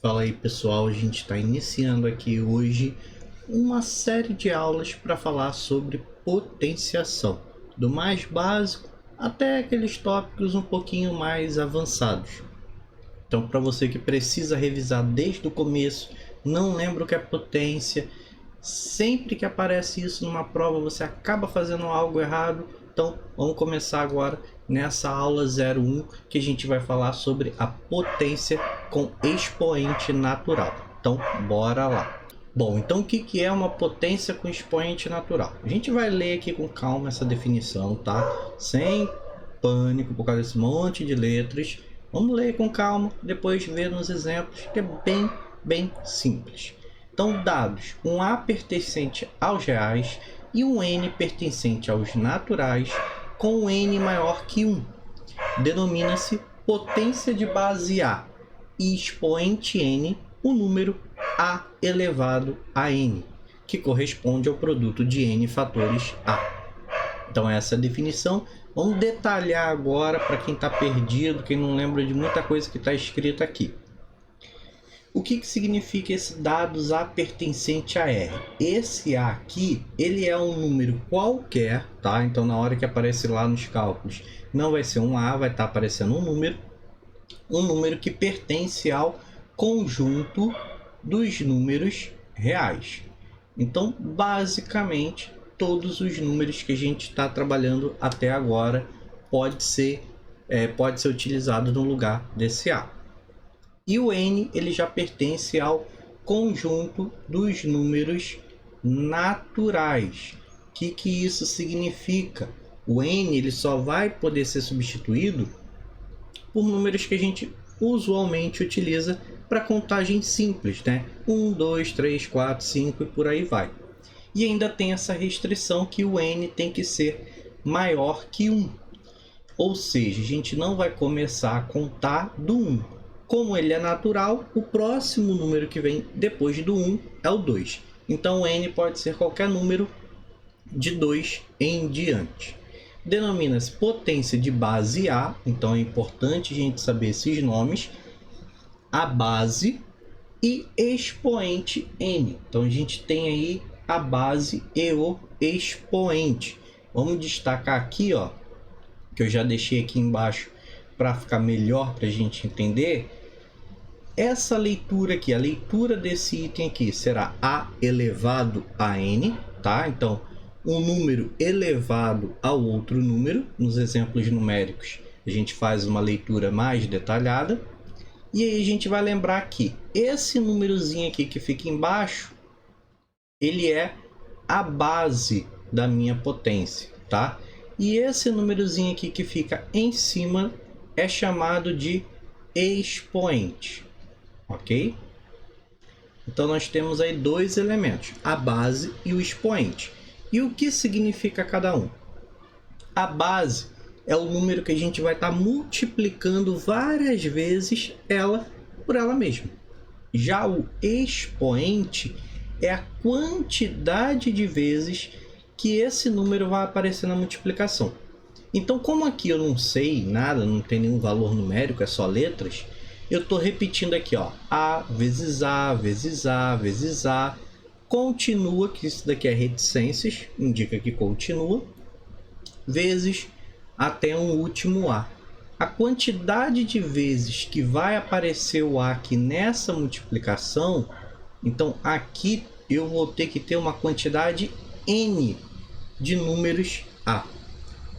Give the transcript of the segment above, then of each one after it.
Fala aí pessoal, a gente está iniciando aqui hoje uma série de aulas para falar sobre potenciação, do mais básico até aqueles tópicos um pouquinho mais avançados. Então, para você que precisa revisar desde o começo, não lembra o que é potência, sempre que aparece isso numa prova você acaba fazendo algo errado. Então, vamos começar agora nessa aula 01 que a gente vai falar sobre a potência com expoente natural. Então, bora lá. Bom, então o que é uma potência com expoente natural? A gente vai ler aqui com calma essa definição, tá? Sem pânico por causa desse monte de letras. Vamos ler com calma, depois ver nos exemplos, que é bem simples. Então, dados um A pertencente aos reais e um N pertencente aos naturais, com um N maior que 1, denomina-se potência de base A e expoente N o número A elevado a N, que corresponde ao produto de N fatores A. Então essa é a definição. Vamos detalhar agora para quem está perdido, quem não lembra de muita coisa que está escrito aqui. O que significa esse dados A pertencente a R? Esse A aqui, ele é um número qualquer, tá? Então na hora que aparece lá nos cálculos, não vai ser um A, vai estar aparecendo um número que pertence ao conjunto dos números reais. Então, basicamente, todos os números que a gente está trabalhando até agora pode ser utilizado no lugar desse A. E o N ele já pertence ao conjunto dos números naturais. O que isso significa? O N ele só vai poder ser substituído por números que a gente usualmente utiliza para contagem simples, né? 1, 2, 3, 4, 5 e por aí vai. E ainda tem essa restrição que o N tem que ser maior que 1. Ou seja, a gente não vai começar a contar do 1. Como ele é natural, o próximo número que vem depois do 1 é o 2. Então o N pode ser qualquer número de 2 em diante. Denomina-se potência de base A, então é importante a gente saber esses nomes, a base e expoente N. Então a gente tem aí a base e o expoente. Vamos destacar aqui, ó, que eu já deixei aqui embaixo para ficar melhor para a gente entender. Essa leitura aqui, a leitura desse item aqui será A elevado a N, tá? Então, um número elevado ao outro número. Nos exemplos numéricos, a gente faz uma leitura mais detalhada. E aí a gente vai lembrar que esse númerozinho aqui que fica embaixo, ele é a base da minha potência, tá? E esse númerozinho aqui que fica em cima é chamado de expoente. Ok? Então nós temos aí dois elementos, a base e o expoente. E o que significa cada um? A base é o número que a gente vai estar multiplicando várias vezes ela por ela mesma. Já o expoente é a quantidade de vezes que esse número vai aparecer na multiplicação. Então, como aqui eu não sei nada, não tem nenhum valor numérico, é só letras, eu estou repetindo aqui, ó, A vezes A, vezes A, vezes A, continua, que isso daqui é reticências, indica que continua, vezes até um último A. A quantidade de vezes que vai aparecer o A aqui nessa multiplicação, então aqui eu vou ter que ter uma quantidade N de números A.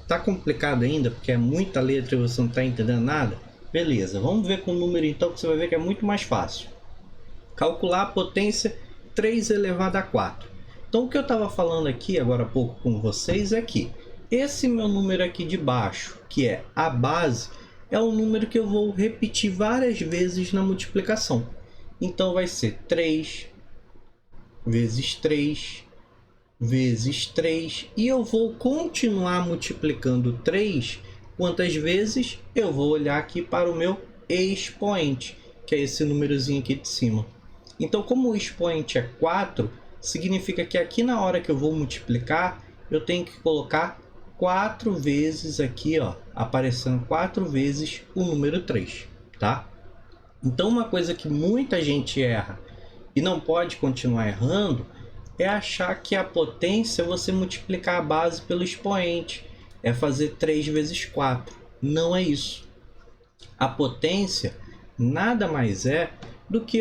Tá complicado ainda, porque é muita letra e você não está entendendo nada? Beleza, vamos ver com o número então, que você vai ver que é muito mais fácil. Calcular a potência 3 elevado a 4. Então o que eu estava falando aqui agora há pouco com vocês é que esse meu número aqui de baixo, que é a base, é um número que eu vou repetir várias vezes na multiplicação. Então vai ser 3 vezes 3 vezes 3, e eu vou continuar multiplicando 3 quantas vezes eu vou olhar aqui para o meu expoente, que é esse númerozinho aqui de cima. Então, como o expoente é 4, significa que aqui na hora que eu vou multiplicar, eu tenho que colocar 4 vezes aqui, ó, aparecendo 4 vezes o número 3, tá? Então uma coisa que muita gente erra e não pode continuar errando é achar que a potência é você multiplicar a base pelo expoente, é fazer 3 vezes 4. Não é isso. A potência nada mais é do que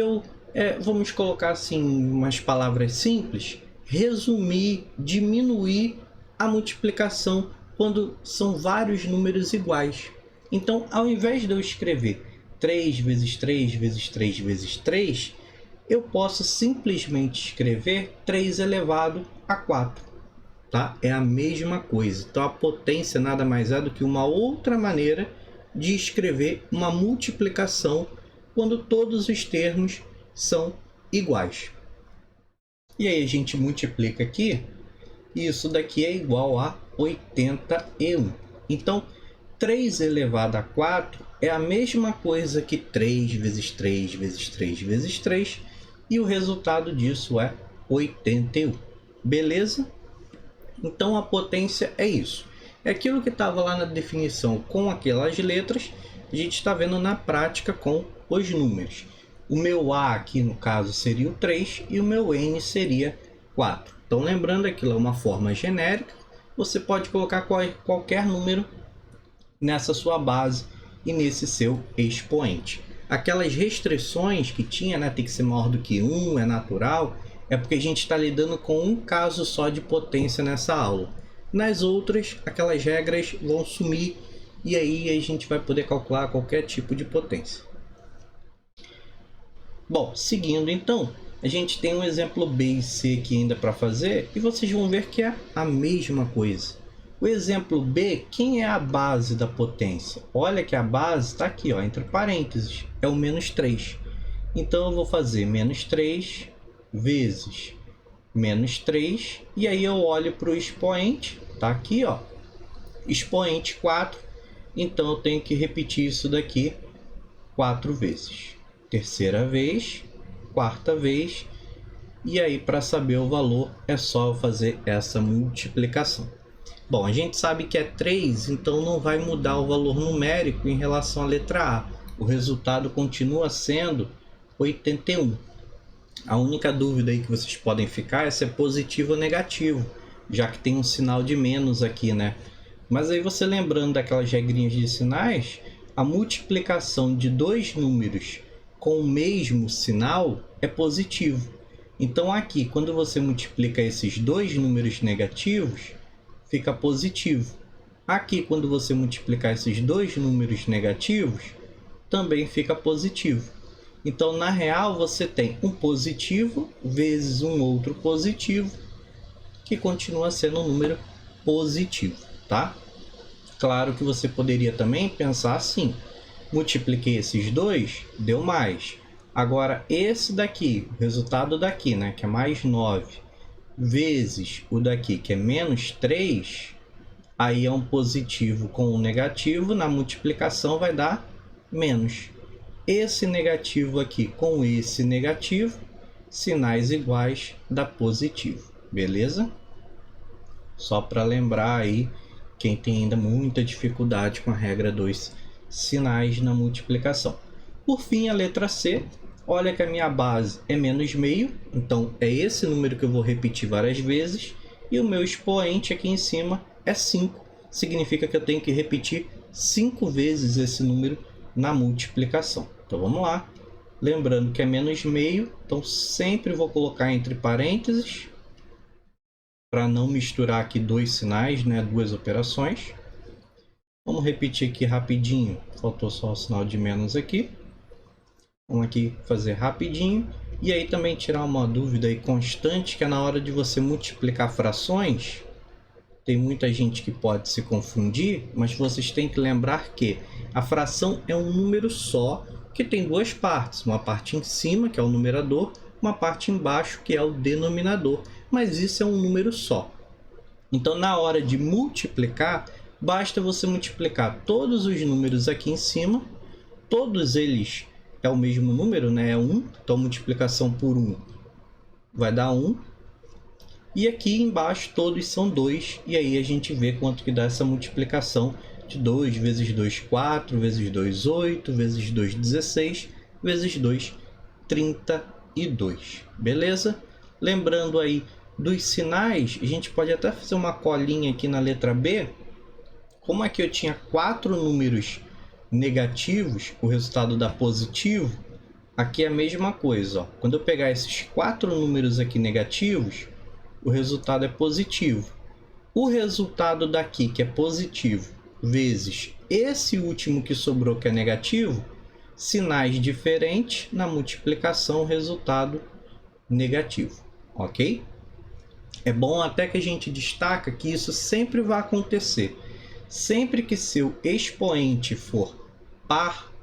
vamos colocar assim umas palavras simples, resumir, diminuir a multiplicação quando são vários números iguais. Então, ao invés de eu escrever 3 vezes 3 vezes 3 vezes 3, eu posso simplesmente escrever 3 elevado a 4. Tá? É a mesma coisa. Então, a potência nada mais é do que uma outra maneira de escrever uma multiplicação quando todos os termos são iguais. E aí a gente multiplica aqui, e isso daqui é igual a 81. Então, 3 elevado a 4 é a mesma coisa que 3 vezes 3 vezes 3 vezes 3, e o resultado disso é 81. Beleza? Então a potência é isso. É aquilo que estava lá na definição com aquelas letras, a gente está vendo na prática com os números. O meu A aqui no caso seria o 3 e o meu N seria 4. Então lembrando, aquilo é uma forma genérica, você pode colocar qualquer número nessa sua base e nesse seu expoente. Aquelas restrições que tinha, né, tem que ser maior do que 1, é natural, é porque a gente está lidando com um caso só de potência nessa aula. Nas outras, aquelas regras vão sumir e aí a gente vai poder calcular qualquer tipo de potência. Bom, seguindo então, a gente tem um exemplo B e C aqui ainda para fazer e vocês vão ver que é a mesma coisa. O exemplo B, quem é a base da potência? Olha que a base está aqui, ó, entre parênteses, é o menos 3. Então eu vou fazer menos 3 vezes menos 3, e aí eu olho para o expoente, tá aqui, ó, expoente 4, então eu tenho que repetir isso daqui 4 vezes. Terceira vez, quarta vez, e aí para saber o valor é só eu fazer essa multiplicação. Bom, a gente sabe que é 3, então não vai mudar o valor numérico em relação à letra A. O resultado continua sendo 81. A única dúvida aí que vocês podem ficar é se é positivo ou negativo, já que tem um sinal de menos aqui, né? Mas aí você lembrando daquelas regrinhas de sinais, a multiplicação de dois números com o mesmo sinal é positivo. Então aqui, quando você multiplica esses dois números negativos, fica positivo. Aqui, quando você multiplicar esses dois números negativos, também fica positivo. Então, na real, você tem um positivo vezes um outro positivo, que continua sendo um número positivo, tá? Claro que você poderia também pensar assim: multipliquei esses dois, deu mais. Agora, esse daqui, o resultado daqui, né, que é mais 9, vezes o daqui, que é menos 3, aí é um positivo com um negativo, na multiplicação vai dar menos. Esse negativo aqui com esse negativo, sinais iguais, dá positivo, beleza? Só para lembrar aí, quem tem ainda muita dificuldade com a regra dos sinais na multiplicação. Por fim, a letra C. Olha que a minha base é menos meio, então é esse número que eu vou repetir várias vezes. E o meu expoente aqui em cima é 5. Significa que eu tenho que repetir 5 vezes esse número na multiplicação. Então vamos lá. Lembrando que é menos meio, então sempre vou colocar entre parênteses, para não misturar aqui dois sinais, né, duas operações. Vamos repetir aqui rapidinho, faltou só o sinal de menos aqui. Vamos aqui fazer rapidinho. E aí também tirar uma dúvida aí constante, que é na hora de você multiplicar frações, tem muita gente que pode se confundir, mas vocês têm que lembrar que a fração é um número só, que tem duas partes, uma parte em cima, que é o numerador, uma parte embaixo, que é o denominador, mas isso é um número só. Então, na hora de multiplicar, basta você multiplicar todos os números aqui em cima, todos eles é o mesmo número, né? É 1, então multiplicação por 1 vai dar 1. E aqui embaixo todos são 2, e aí a gente vê quanto que dá essa multiplicação de 2 vezes 2, 4, vezes 2, 8, vezes 2, 16, vezes 2, 32. Beleza? Lembrando aí dos sinais, a gente pode até fazer uma colinha aqui na letra B. Como aqui eu tinha 4 números negativos, o resultado dá positivo. Aqui é a mesma coisa, ó. Quando eu pegar esses 4 números aqui negativos, o resultado é positivo. O resultado daqui, que é positivo, vezes esse último que sobrou, que é negativo, sinais diferentes na multiplicação, resultado negativo, ok? É bom até que a gente destaca que isso sempre vai acontecer. Sempre que seu expoente for par,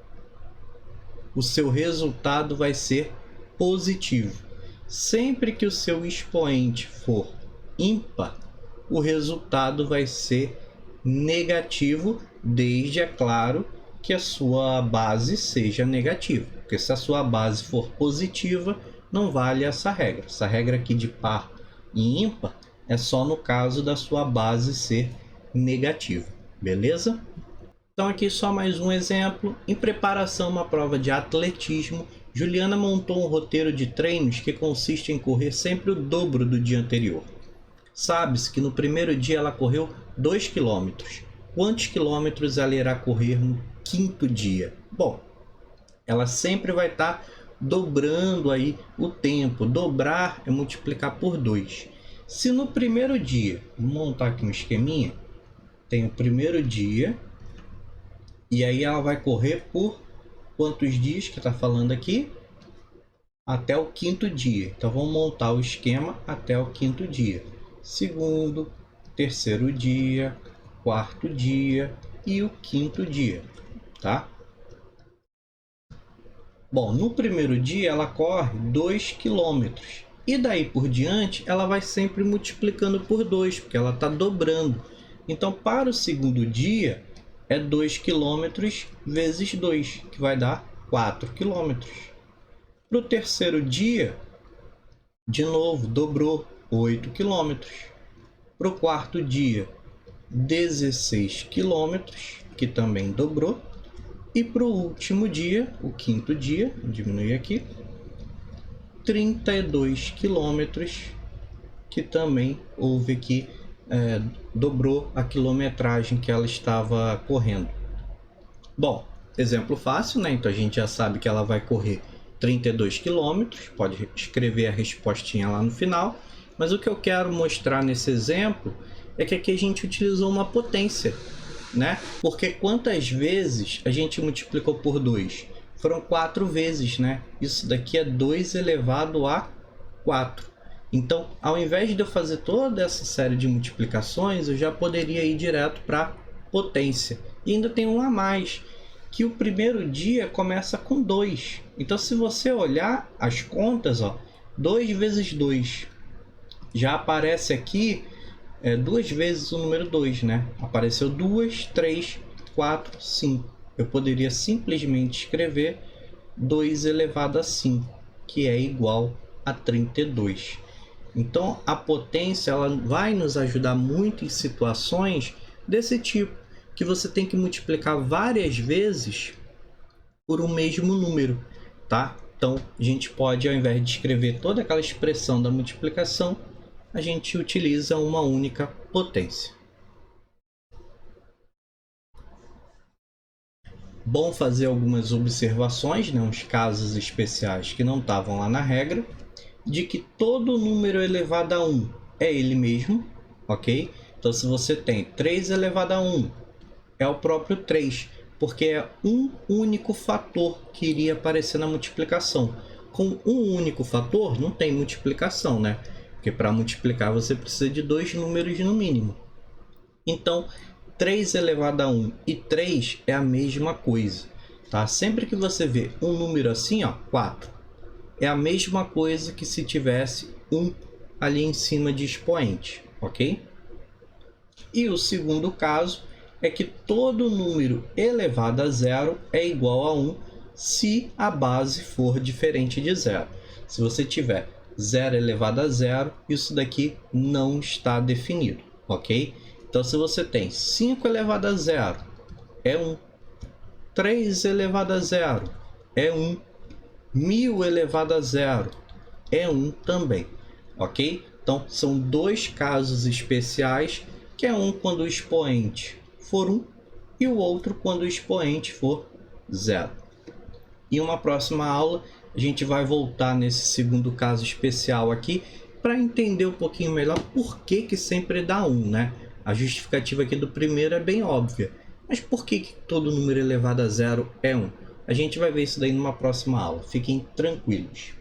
o seu resultado vai ser positivo. Sempre que o seu expoente for ímpar, o resultado vai ser negativo, desde, é claro, que a sua base seja negativa. Porque se a sua base for positiva, não vale essa regra. Essa regra aqui de par e ímpar é só no caso da sua base ser negativa. Beleza? Então aqui só mais um exemplo. Em preparação a uma prova de atletismo, Juliana montou um roteiro de treinos que consiste em correr sempre o dobro do dia anterior. Sabe-se que no primeiro dia ela correu 2 km. Quantos quilômetros ela irá correr no 5º dia? Bom, ela sempre vai estar dobrando aí o tempo. Dobrar é multiplicar por 2. Se no primeiro dia, vou montar aqui um esqueminha, tem o primeiro dia, e aí ela vai correr por quantos dias que está falando aqui? Até o 5º dia. Então vamos montar o esquema até o 5º dia. Segundo, terceiro dia, 4º dia e o 5º dia, tá? Bom, no primeiro dia ela corre 2 km. E daí por diante ela vai sempre multiplicando por 2, porque ela está dobrando. Então para o segundo dia é 2 km vezes 2, que vai dar 4 km. Para o terceiro dia, de novo, dobrou 8 km. Para o 4º dia, 16 km, que também dobrou. E para o último dia, o 5º dia, vou diminuir aqui, 32 km, que também houve aqui, dobrou a quilometragem que ela estava correndo. Bom, exemplo fácil, né? Então a gente já sabe que ela vai correr 32 km, pode escrever a respostinha lá no final, mas o que eu quero mostrar nesse exemplo é que aqui a gente utilizou uma potência, né? Porque quantas vezes a gente multiplicou por 2? Foram 4 vezes, né? Isso daqui é 2 elevado a 4. Então, ao invés de eu fazer toda essa série de multiplicações, eu já poderia ir direto para potência. E ainda tem um a mais, que o primeiro dia começa com 2. Então, se você olhar as contas, ó, 2 vezes 2, já aparece aqui 2 vezes o número 2, né? Apareceu 2, 3, 4, 5. Eu poderia simplesmente escrever 2 elevado a 5, que é igual a 32. Então, a potência ela vai nos ajudar muito em situações desse tipo, que você tem que multiplicar várias vezes por um mesmo número, tá? Então, a gente pode, ao invés de escrever toda aquela expressão da multiplicação, a gente utiliza uma única potência. Bom fazer algumas observações, né, uns casos especiais que não estavam lá na regra, de que todo número elevado a 1 é ele mesmo, ok? Então, se você tem 3 elevado a 1, é o próprio 3, porque é um único fator que iria aparecer na multiplicação. Com um único fator, não tem multiplicação, né? Porque para multiplicar você precisa de 2 números no mínimo. Então, 3 elevado a 1 e 3 é a mesma coisa, tá? Sempre que você vê um número assim, ó, 4, é a mesma coisa que se tivesse 1 ali em cima de expoente, ok? E o segundo caso é que todo número elevado a 0 é igual a 1 se a base for diferente de 0. Se você tiver 0 elevado a 0, isso daqui não está definido, ok? Então, se você tem 5 elevado a 0, é 1. 3 elevado a 0 é 1. 1000 elevado a zero é 1 também, ok? Então são dois casos especiais, que é um quando o expoente for 1 e o outro quando o expoente for 0. Em uma próxima aula a gente vai voltar nesse segundo caso especial aqui para entender um pouquinho melhor por que sempre dá 1, né? A justificativa aqui do primeiro é bem óbvia, mas por que todo número elevado a zero é 1? A gente vai ver isso daí numa próxima aula, fiquem tranquilos.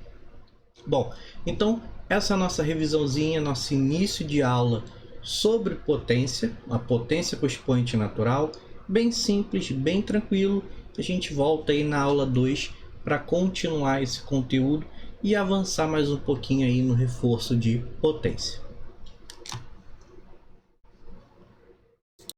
Bom, então essa é a nossa revisãozinha, nosso início de aula sobre potência, a potência com expoente natural, bem simples, bem tranquilo. A gente volta aí na aula 2 para continuar esse conteúdo e avançar mais um pouquinho aí no reforço de potência.